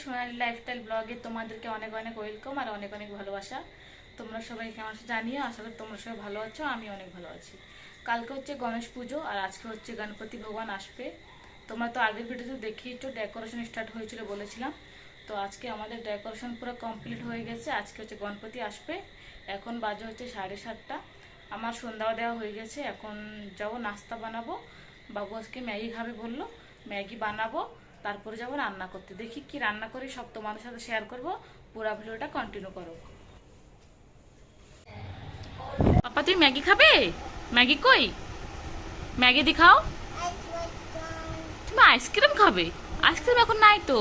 সোনালী lifestyle ব্লগে তোমাদেরকে অনেক অনেক ওয়েলকাম আর অনেক অনেক ভালোবাসা। তোমরা সবাই কেমন জানিও, আশা করি তোমরা সবাই ভালো আছো, আমি অনেক ভালো আছি। কালকে হচ্ছে গণেশ পুজো আর আজকে হচ্ছে গণপতি ভগবান আসবে। তোমরা তো আগের ভিডিওতে দেখিয়েছো ডেকোরেশন স্টার্ট হয়েছিল বলেছিলাম। তো আজকে আমাদের ডেকোরেশন পুরো কমপ্লিট হয়ে গেছে। আজকে হচ্ছে গণপতি আসবে। এখন বাজে হচ্ছে 7:30। আমার সন্ধ্যাও দেওয়া হয়ে গেছে। এখন যাবো নাস্তা বানাবো। বাবু আজকে ম্যাগি খাবে বললো, ম্যাগি বানাবো, তারপরে যাবো রান্না করতে। দেখি কি রান্না করি, সব তোমাদের সাথে শেয়ার করব। পুরো ভিডিওটা কন্টিনিউ করো। পাপা তুমি ম্যাগি খাবে? ম্যাগি কই? ম্যাগি দেখাও। তুমি আইসক্রিম খাবে? আইসক্রিম এখন নাই তো,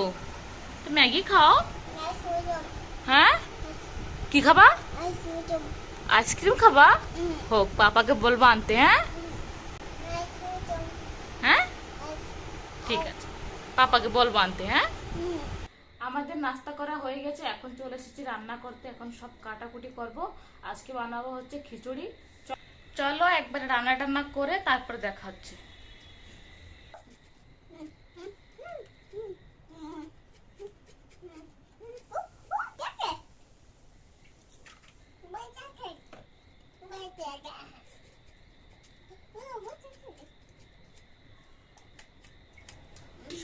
ম্যাগি খাও। হ্যাঁ কি খাবা? আইসক্রিম খাবা? হোক, পাপাকে বলবো আনতে। হ্যাঁ হ্যাঁ ঠিক আছে, পাপাকে বলবো আনতে। হ্যাঁ আমাদের নাস্তা করা হয়ে গেছে, এখন চলে এসেছি রান্না করতে। এখন সব কাটাকুটি করব। আজকে বানাবো হচ্ছে খিচুড়ি। চলো একবারে রান্না টান্না করে তারপরে দেখা হচ্ছে।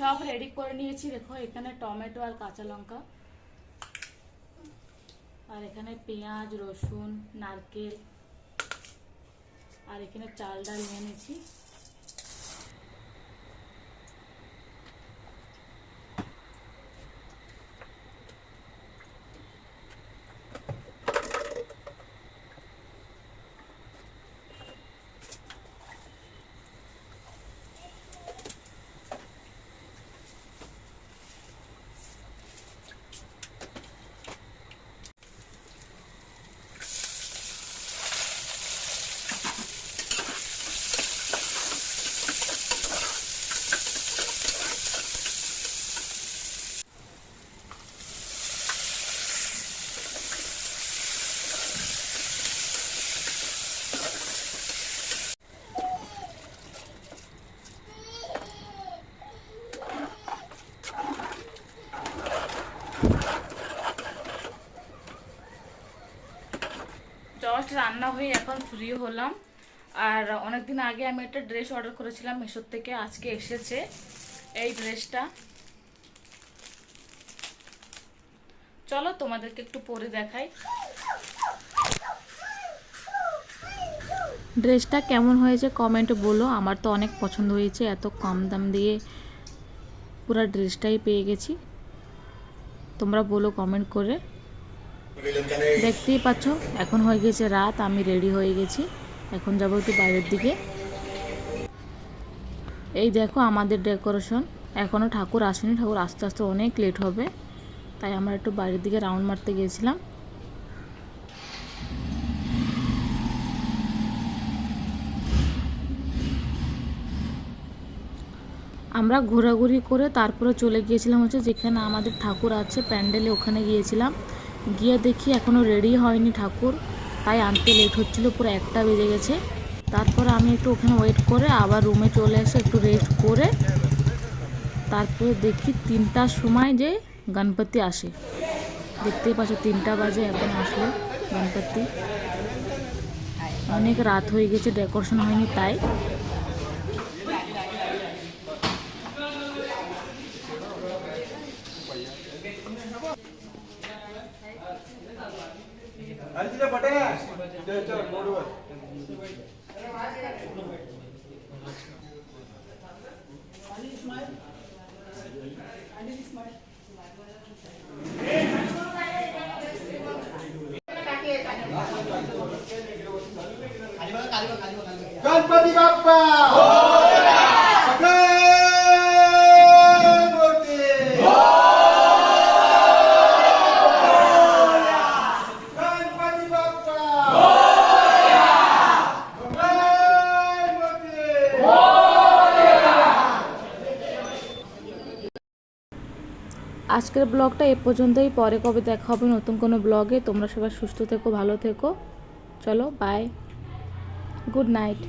সব রেডি করে নিয়েছি। দেখো এখানে টমেটো আর কাঁচা লঙ্কা, আর এখানে পেঁয়াজ, রসুন, নারকেল, আর এখানে চাল ডাল নিয়ে নিয়েছি। জাস্ট রান্না হয়ে এখন ফ্রি হলাম। আর অনেকদিন আগে আমি একটা ড্রেস অর্ডার করেছিলাম মিশো থেকে, আজকে এসেছে এই ড্রেসটা। চলো তোমাদেরকে একটু পরে দেখাই ড্রেসটা কেমন হয়েছে কমেন্টে বলো। আমার তো অনেক পছন্দ হয়েছে, এত কম দাম দিয়ে পুরো ড্রেসটাই পেয়ে গেছি। তোমরা বলো কমেন্ট করে। দেখতেই পাচ্ছ এখন হয়ে গেছে রাত, আমি রেডি হয়ে গেছি। এখন যাবো একটু বাইরের দিকে। এই দেখো আমাদের ডেকোরেশন, এখনো ঠাকুর আসেনি, ঠাকুর আস্তে আস্তে অনেক লেট হবে, তাই আমরা একটু বাইরের দিকে রাউন্ড মারতে গিয়েছিলাম। আমরা ঘোরাঘুরি করে তারপরে চলে গিয়েছিলাম হচ্ছে যেখানে আমাদের ঠাকুর আছে প্যান্ডেলে, ওখানে গিয়েছিলাম। গিয়ে দেখি এখনও রেডি হয়নি ঠাকুর, তাই আনতে লেট হচ্ছিল, পুরো 1টা বেজে গেছে। তারপরে আমি একটু ওখানে ওয়েট করে আবার রুমে চলে এসে একটু রেস্ট করে তারপরে দেখি 3টার সময় যে গণপতি আসে। দেখতেই পাচ্ছ 3টা বাজে, এখন আসলো গণপতি। অনেক রাত হয়ে গেছে, ডেকোরেশন হয়নি তাই। गणपती बाप्पा আজকের ব্লগটা এ পর্যন্তই। পরে কবে দেখা হবে নতুন কোনো ব্লগে। তোমরা সবাই সুস্থ থেকো, ভালো থেকো। চলো বাই, গুড নাইট।